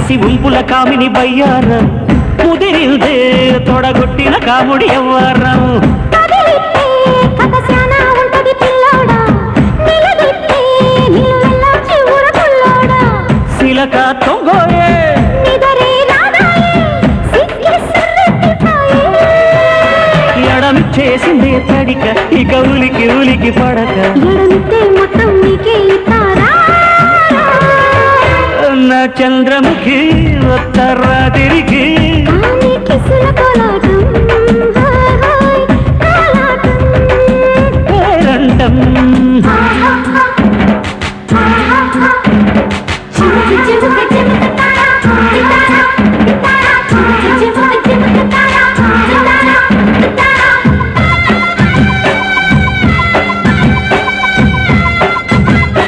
కసి ఉంపుల కామిని బయ్యారం ముదిరిందే తొడగొట్టిన కాముడి ఎవ్వారం శిలక తొంగోయే ఎడమిచ్చేసిందే తడిక ఇక ఉలికి ఉలికి పడక మొత్తం నీకే నా చంద్రమ